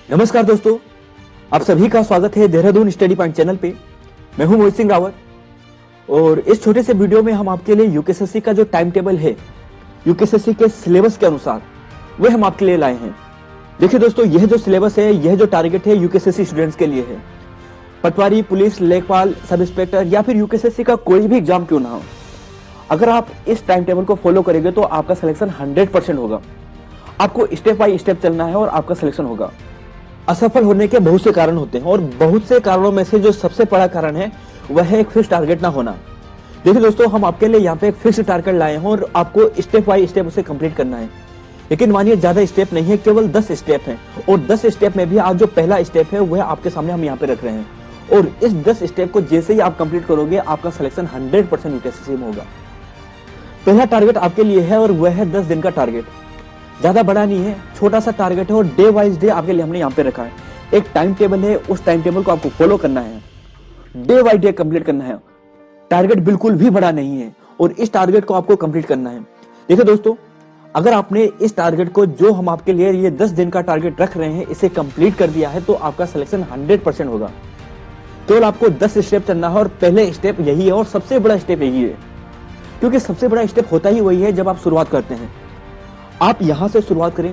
नमस्कार दोस्तों, आप सभी का स्वागत है देहरादून स्टडी पॉइंट चैनल पे। मैं हूं मोहित सिंह रावत और इस छोटे से वीडियो में हम आपके लिए यूकेएसएससी का जो टाइम टेबल है, यूकेएसएससी के सिलेबस के अनुसार वह हम आपके लिए लाए हैं। देखिए दोस्तों, यह जो सिलेबस है, यह जो टारगेट है यूकेएसएससी स्टूडेंट्स के लिए है। पटवारी, पुलिस, लेखपाल, सब इंस्पेक्टर या फिर यूकेएसएससी का कोई भी एग्जाम क्यों ना हो, अगर आप इस टाइम टेबल को फॉलो करेंगे तो आपका सिलेक्शन 100% होगा। आपको स्टेप बाय स्टेप चलना है और आपका सिलेक्शन होगा। असफल होने के बहुत से कारण होते हैं और बहुत से कारणों में से जो सबसे बड़ा कारण है वह है एक फिक्स टारगेट ना होना। देखिए दोस्तों, हम आपके लिए यहाँ पे एक फिक्स टारगेट लाए हैं और आपको स्टेप बाय स्टेप उसे कंप्लीट करना है। लेकिन मानिए ज्यादा स्टेप नहीं है, केवल 10 स्टेप हैं और 10 स्टेप में भी आज जो पहला स्टेप है वह आपके सामने हम यहाँ पे रख रहे हैं। और इस 10 स्टेप को जैसे ही आप कंप्लीट करोगे आपका सिलेक्शन 100% यूकेएसएससी में होगा। पहला टारगेट आपके लिए है और वह है 10 दिन का टारगेट। ज्यादा बड़ा नहीं है, छोटा सा टारगेट है और डे वाइज डे आपके लिए हमने यहाँ पे रखा है। एक टाइम टेबल है, उस टाइम टेबल को आपको फॉलो करना है, डे वाइज डे कंप्लीट करना है। टारगेट बिल्कुल भी बड़ा नहीं है और इस टारगेट को आपको कंप्लीट करना है। देखिए दोस्तों, अगर आपने इस टारगेट को, जो हम आपके लिए ये 10 दिन का टारगेट रख रहे हैं, इसे कंप्लीट कर दिया है तो आपका सिलेक्शन 100% होगा। केवल आपको 10 स्टेप चलना है और पहले स्टेप यही है और सबसे बड़ा स्टेप यही है, क्योंकि सबसे बड़ा स्टेप होता ही वही है जब आप शुरुआत करते हैं। आप यहां से शुरुआत करें।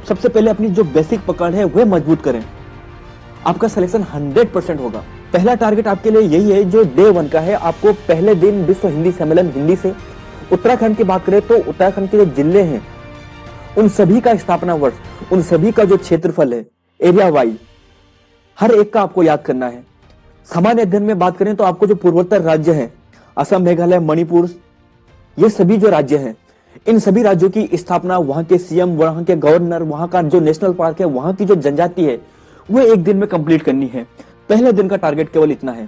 सबसे पहले अपनी जो बेसिक पकड़ है वह मजबूत करें, आपका सिलेक्शन 100% होगा। पहला टारगेट आपके लिए यही है जो डे 1 का है। आपको पहले दिन विश्व हिंदी सम्मेलन हिंदी से, उत्तराखंड की बात करें तो उत्तराखंड के जो जिले हैं उन सभी का स्थापना वर्ष, उन सभी का जो क्षेत्रफल है एरिया वाइज, हर एक का आपको याद करना है। सामान्य अध्ययन में बात करें तो आपको जो पूर्वोत्तर राज्य है, असम, मेघालय, मणिपुर, ये सभी जो राज्य हैं, इन सभी राज्यों की स्थापना, वहां के सीएम, वहां के गवर्नर, वहां का जो नेशनल पार्क है, वहां की जो जनजाति है, वो एक दिन में कंप्लीट करनी है। पहले दिन का टारगेट केवल इतना है।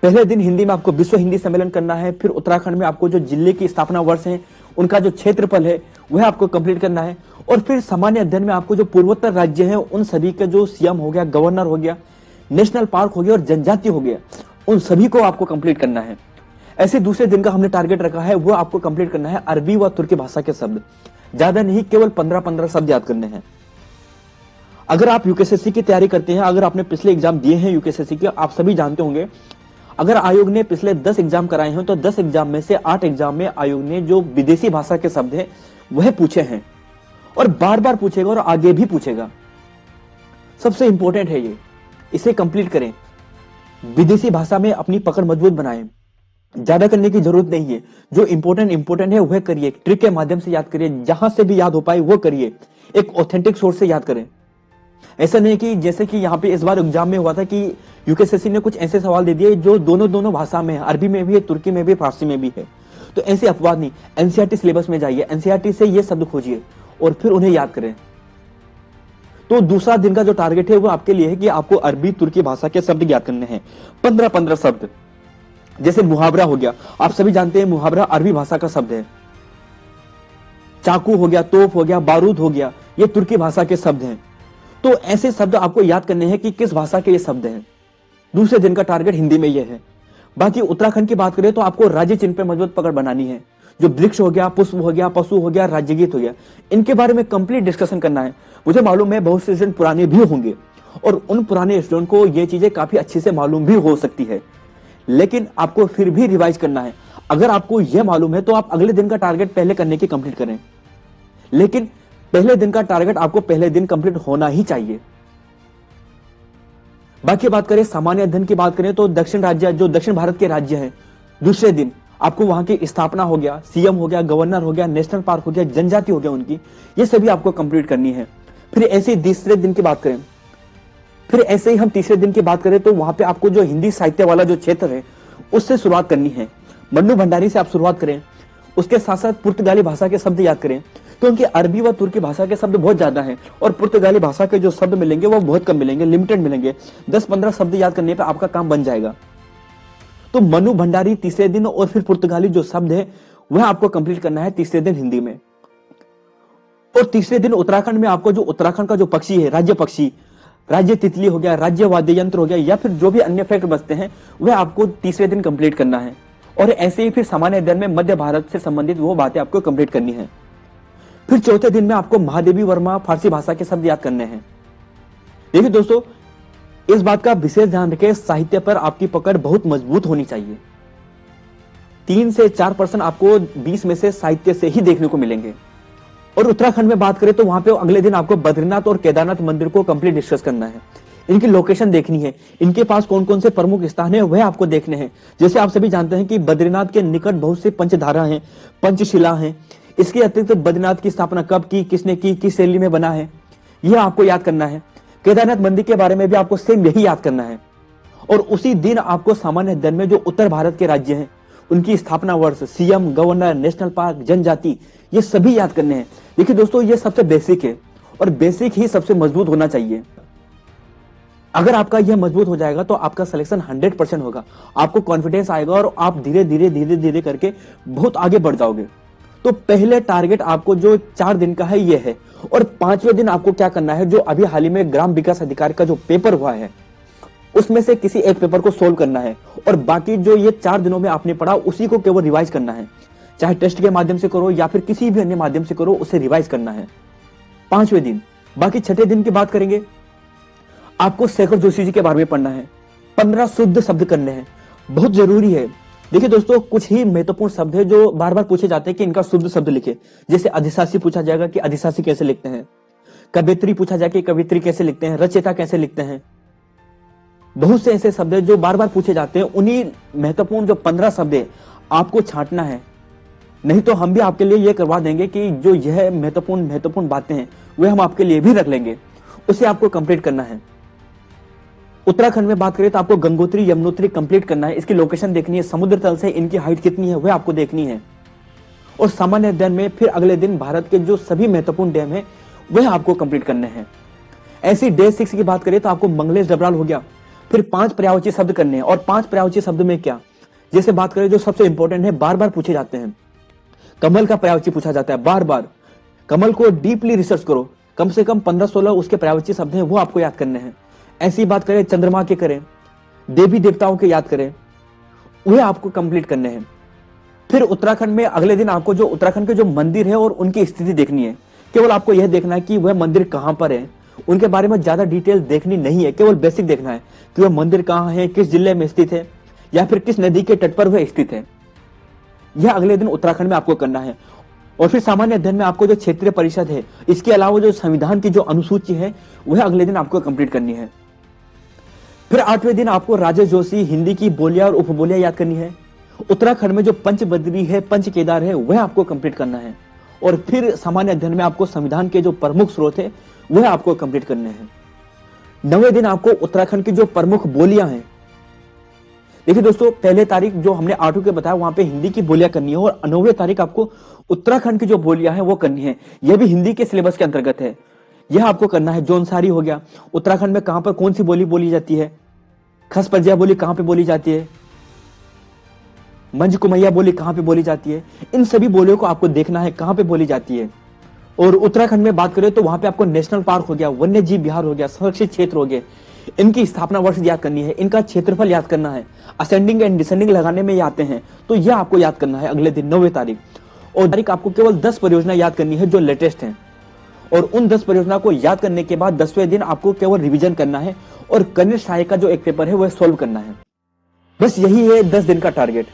पहले दिन हिंदी में आपको विश्व हिंदी सम्मेलन करना है। फिर उत्तराखंड में आपको जो जिले की स्थापना वर्ष है, उनका जो क्षेत्रफल है वह आपको कंप्लीट करना है। और फिर सामान्य अध्ययन में आपको जो पूर्वोत्तर राज्य है उन सभी का जो सीएम हो गया, गवर्नर हो गया, नेशनल पार्क हो गया और जनजाति हो गया, उन सभी को आपको कंप्लीट करना है। ऐसे दूसरे दिन का हमने टारगेट रखा है, वो आपको कंप्लीट करना है अरबी व तुर्की भाषा के शब्द। ज्यादा नहीं, केवल 15-15 शब्द याद करने हैं। अगर आप यूकेएसएससी की तैयारी करते हैं, अगर आपने पिछले एग्जाम दिए हैं यूकेएसएससी के, आप सभी जानते होंगे, अगर आयोग ने पिछले 10 एग्जाम कराए हैं तो 10 एग्जाम में से 8 एग्जाम में आयोग ने जो विदेशी भाषा के शब्द है वह पूछे हैं और बार बार पूछेगा और आगे भी पूछेगा। सबसे इंपॉर्टेंट है ये, इसे कंप्लीट करें। विदेशी भाषा में अपनी पकड़ मजबूत बनाएं। ज्यादा करने की जरूरत नहीं है, जो इंपॉर्टेंट है वह करिए, ट्रिक के माध्यम से याद करिए, जहां से भी याद हो पाए वो करिए। एक ऑथेंटिक सोर्स से याद करें। ऐसा नहीं कि जैसे कि यहाँ पे इस बार एग्जाम में हुआ था कि यूकेएसएससी ने कुछ ऐसे सवाल दे दिए जो दोनों भाषा में है, अरबी में भी है, तुर्की में भी, फारसी में भी है। तो ऐसे अपवाद नहीं, एनसीईआरटी सिलेबस में जाइए, एनसीईआरटी से ये शब्द खोजिए और फिर उन्हें याद करें। तो दूसरा दिन का जो टारगेट है वो आपके लिए है कि आपको अरबी, तुर्की भाषा के शब्द याद करने हैं, 15-15 शब्द। जैसे मुहावरा हो गया, आप सभी जानते हैं मुहावरा अरबी भाषा का शब्द है। चाकू हो गया, तोप हो गया, बारूद हो गया, ये तुर्की भाषा के शब्द हैं। तो ऐसे शब्द आपको याद करने हैं कि किस भाषा के ये शब्द हैं। दूसरे दिन का टारगेट हिंदी में ये है। बाकी उत्तराखंड की बात करें तो आपको राज्य चिन्ह पे मजबूत पकड़ बनानी है। जो वृक्ष हो गया, पुष्प हो गया, पशु हो गया, राज्य गीत हो गया, इनके बारे में कंप्लीट डिस्कशन करना है। मुझे मालूम है बहुत से स्टूडेंट पुराने भी होंगे और उन पुराने स्टूडेंट को ये चीजें काफी अच्छे से मालूम भी हो सकती है, लेकिन आपको फिर भी रिवाइज करना है। अगर आपको यह मालूम है तो आप अगले दिन का टारगेट पहले करने की कंप्लीट करें, लेकिन पहले दिन का टारगेट आपको पहले दिन कंप्लीट होना ही चाहिए। बाकी बात करें सामान्य अध्ययन की बात करें तो दक्षिण राज्य, जो दक्षिण भारत के राज्य हैं, दूसरे दिन आपको वहां की स्थापना हो गया, सीएम हो गया, गवर्नर हो गया, नेशनल पार्क हो गया, जनजाति हो गया उनकी, ये सभी आपको कंप्लीट करनी है। फिर ऐसे ही तीसरे दिन की बात करें, फिर ऐसे ही हम तीसरे दिन की बात करें तो वहां पे आपको जो हिंदी साहित्य वाला जो क्षेत्र है उससे शुरुआत करनी है। मन्नू भंडारी से आप शुरुआत करें, उसके साथ साथ पुर्तगाली भाषा के शब्द याद करें, क्योंकि अरबी व तुर्की भाषा के शब्द बहुत ज्यादा हैं और पुर्तगाली भाषा के जो शब्द मिलेंगे वो बहुत कम मिलेंगे, लिमिटेड मिलेंगे। 10-15 शब्द याद करने पर आपका काम बन जाएगा। तो मनु भंडारी तीसरे दिन और फिर पुर्तगाली जो शब्द है वह आपको कंप्लीट करना है तीसरे दिन हिंदी में। और तीसरे दिन उत्तराखंड में आपको जो उत्तराखंड का जो पक्षी है, राज्य पक्षी, राज्य तितली हो गया, राज्य वाद्य यंत्र हो गया, या फिर जो भी अन्य फैक्ट बचते हैं वह आपको तीसरे दिन कंप्लीट करना है। और ऐसे ही फिर सामान्य अध्ययन में मध्य भारत से संबंधित वो बातें आपको कंप्लीट करनी है। फिर चौथे दिन में आपको महादेवी वर्मा फारसी भाषा के शब्द याद करने हैं। देखिए दोस्तों, इस बात का विशेष ध्यान रखें, साहित्य पर आपकी पकड़ बहुत मजबूत होनी चाहिए। 3 से 4% आपको 20 में से साहित्य से ही देखने को मिलेंगे। और उत्तराखंड में बात करें तो वहां पे अगले दिन आपको बद्रीनाथ और केदारनाथ मंदिर को कंप्लीट डिस्कस करना है। इनकी लोकेशन देखनी है, इनके पास कौन कौन से प्रमुख स्थान है वह आपको देखने हैं। जैसे आप सभी जानते हैं कि बद्रीनाथ के निकट बहुत से पंचधारा हैं, पंचशिला हैं। इसके अतिरिक्त बद्रीनाथ की स्थापना कब की, किसने की, किस शैली में बना है, यह आपको याद करना है। केदारनाथ मंदिर के बारे में भी आपको सेम यही याद करना है। और उसी दिन आपको सामान्य अध्ययन में जो उत्तर भारत के राज्य हैं उनकी स्थापना वर्ष, सीएम, गवर्नर, नेशनल पार्क, जनजाति, ये सभी याद करने हैं। देखिए दोस्तों, ये सबसे बेसिक है और बेसिक ही सबसे मजबूत होना चाहिए। अगर आपका यह मजबूत हो जाएगा तो आपका सिलेक्शन 100% होगा। आपको कॉन्फिडेंस आएगा और आप धीरे धीरे करके बहुत आगे बढ़ जाओगे। तो पहले टारगेट आपको जो 4 दिन का है ये है। और 5वें दिन आपको क्या करना है, जो अभी हाल ही में ग्राम विकास अधिकारी का जो पेपर हुआ है उसमें से किसी एक पेपर को सोल्व करना है। और बाकी जो ये 4 दिनों में आपने पढ़ा उसी को केवल रिवाइज करना है। चाहे टेस्ट के माध्यम से करो या फिर किसी भी अन्य माध्यम से करो, उसे रिवाइज करना है 5वें दिन। बाकी 6ठे दिन की बात करेंगे, आपको शेखर जोशी जी के बारे में पढ़ना है। 15 शुद्ध शब्द करने हैं, बहुत जरूरी है। देखिए दोस्तों, कुछ ही महत्वपूर्ण शब्द है जो बार बार पूछे जाते हैं कि इनका शुद्ध शब्द लिखे। जैसे अधिशासी पूछा जाएगा कि अधिशासी कैसे लिखते हैं, कवित्री पूछा जाएगा कि कवित्री कैसे लिखते हैं, रचयिता कैसे लिखते हैं। बहुत से ऐसे शब्द है जो बार बार पूछे जाते हैं। उन्हीं महत्वपूर्ण जो 15 शब्द है आपको छांटना है। नहीं तो हम भी आपके लिए यह करवा देंगे कि जो यह महत्वपूर्ण बातें हैं वे हम आपके लिए भी रख लेंगे, उसे आपको कंप्लीट करना है। उत्तराखंड में बात करें तो आपको गंगोत्री, यमुनोत्री कंप्लीट करना है। इसकी लोकेशन देखनी है, समुद्र तल से इनकी हाइट कितनी है वह आपको देखनी है। और सामान्य अध्ययन में फिर अगले दिन भारत के जो सभी महत्वपूर्ण डैम है वह आपको कंप्लीट करने हैं। ऐसी डे 6 की बात करें तो आपको मंगलेश डबराल हो गया। फिर 5 पर्यायवाची शब्द करने हैं। और 5 पर्यायवाची शब्द में क्या, जैसे बात करें जो सबसे इंपॉर्टेंट है, बार बार पूछे जाते हैं। कमल का पर्यायवाची पूछा जाता है बार बार। कमल को डीपली रिसर्च करो, कम से कम 15-16 उसके पर्यायवाची शब्द हैं वो आपको याद करने हैं। ऐसी बात करें चंद्रमा के करें, देवी देवताओं के याद करें, वह आपको कंप्लीट करने हैं। फिर उत्तराखंड में अगले दिन आपको जो उत्तराखंड के जो मंदिर है और उनकी स्थिति देखनी है। केवल आपको यह देखना है कि वह मंदिर कहां पर है, उनके बारे में ज्यादा डिटेल देखनी नहीं है, केवल बेसिक देखना है कि वह मंदिर कहां है, किस जिले में स्थित है या फिर किस नदी के तट पर वह स्थित है। यह अगले दिन उत्तराखंड में आपको करना है। और फिर सामान्य अध्ययन में आपको जो क्षेत्रीय परिषद है, इसके अलावा जो संविधान की जो अनुसूची है वह अगले दिन आपको कंप्लीट करनी है। फिर 8वें दिन आपको राजेश जोशी, हिंदी की बोलियां और उपबोलियां याद करनी है। उत्तराखंड में जो पंच बद्री है, पंच केदार है, वह आपको कंप्लीट करना है। और फिर सामान्य अध्ययन में आपको संविधान के जो प्रमुख स्रोत है वह आपको कंप्लीट करने हैं। 9वें दिन आपको उत्तराखंड की जो प्रमुख बोलियां हैं, देखिए दोस्तों, पहले तारीख जो हमने 8 के बताया वहां पे हिंदी की बोलियां करनी है। और 9वें तारीख आपको उत्तराखंड की जो बोलियां हैं वो करनी है। यह भी हिंदी के सिलेबस के अंतर्गत है। यह आपको करना है। जौनसारी हो गया, उत्तराखंड में कहां पर कौन सी बोली बोली जाती है, खस परजिया बोली कहां पे बोली जाती है, मंझ कुमैया बोली कहां पे बोली जाती है, इन सभी बोलियों को आपको देखना है कहां पे बोली जाती है। और उत्तराखंड में बात करें तो वहां पे आपको नेशनल पार्क हो गया, वन्य जीव विहार हो गया, संरक्षित क्षेत्र हो गए, इनकी स्थापना वर्ष याद करनी है, इनका क्षेत्रफल याद करना है। असेंडिंग एंड डिसेंडिंग लगाने में ये आते हैं, तो यह आपको याद करना है अगले दिन 9वें तारीख। और तारीख आपको केवल 10 परियोजना याद करनी है जो लेटेस्ट हैं। और उन 10 परियोजना को याद करने के बाद 10वें दिन आपको केवल रिवीजन करना है और कनिष्ठ सहायक का जो एक पेपर है वह सोल्व करना है। बस यही है 10 दिन का टारगेट,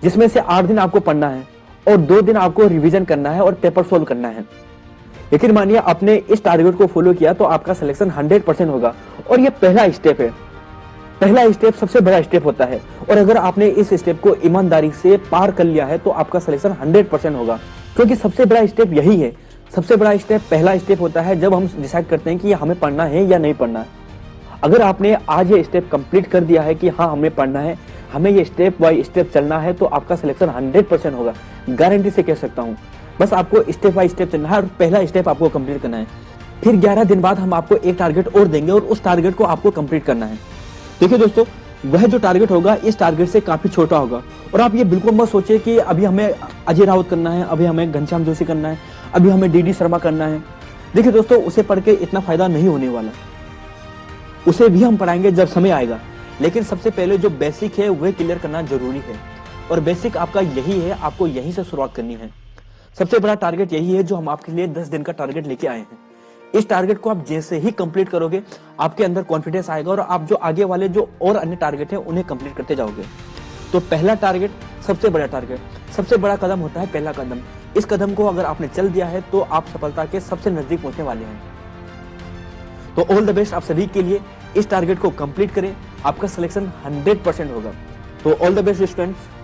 जिसमें से 8 दिन आपको पढ़ना है और 2 दिन आपको रिवीजन करना है और पेपर सोल्व करना है। लेकिन मानिए आपने इस टारगेट को फॉलो किया तो आपका सिलेक्शन 100% होगा। और ये पहला स्टेप है। पहला स्टेप सबसे बड़ा स्टेप होता है। और अगर आपने इस स्टेप को ईमानदारी से पार कर लिया है तो आपका सिलेक्शन 100% होगा, क्योंकि सबसे बड़ा स्टेप यही है। सबसे बड़ा स्टेप पहला स्टेप होता है जब हम डिसाइड करते हैं कि हमें पढ़ना है या नहीं पढ़ना है। अगर आपने आज ये स्टेप कंप्लीट कर दिया है कि हाँ हमें पढ़ना है, हमें ये स्टेप बाय स्टेप चलना है, तो आपका सिलेक्शन 100% होगा, गारंटी से कह सकता हूँ। बस आपको स्टेप बाय स्टेप चलना है और पहला स्टेप आपको कंप्लीट करना है। फिर 11 दिन बाद हम आपको एक टारगेट और देंगे और उस टारगेट को आपको कंप्लीट करना है। देखिए दोस्तों, वह जो टारगेट होगा इस टारगेट से काफी छोटा होगा। और आप ये बिल्कुल मत सोचिए कि अभी हमें अजय राउत करना है, अभी हमें घनश्याम जोशी करना है, अभी हमें डी शर्मा करना है। देखिए दोस्तों, उसे पढ़ के इतना फायदा नहीं होने वाला, उसे भी हम पढ़ाएंगे जब समय आएगा। लेकिन सबसे पहले जो बेसिक है वह क्लियर करना जरूरी है। और बेसिक आपका यही है, आपको यहीं से शुरुआत करनी है। सबसे बड़ा टारगेट यही है जो हम आपके लिए 10 दिन का टारगेट लेके आए हैं। इस टारगेट को आप जैसे ही कंप्लीट करोगे आपके अंदर कॉन्फिडेंस आएगा और आप जो आगे वाले जो और अन्य टारगेट हैं उन्हें कंप्लीट करते जाओगे। तो पहला टारगेट, सबसे बड़ा टारगेट, सबसे बड़ा कदम होता है पहला कदम। इस कदम को अगर आपने चल दिया है तो आप सफलता के सबसे नजदीक पहुंचने वाले हैं। तो ऑल द बेस्ट आप सभी के लिए। इस टारगेट को कंप्लीट करें, आपका सिलेक्शन 100% होगा। तो ऑल द बेस्ट स्टूडेंट्स।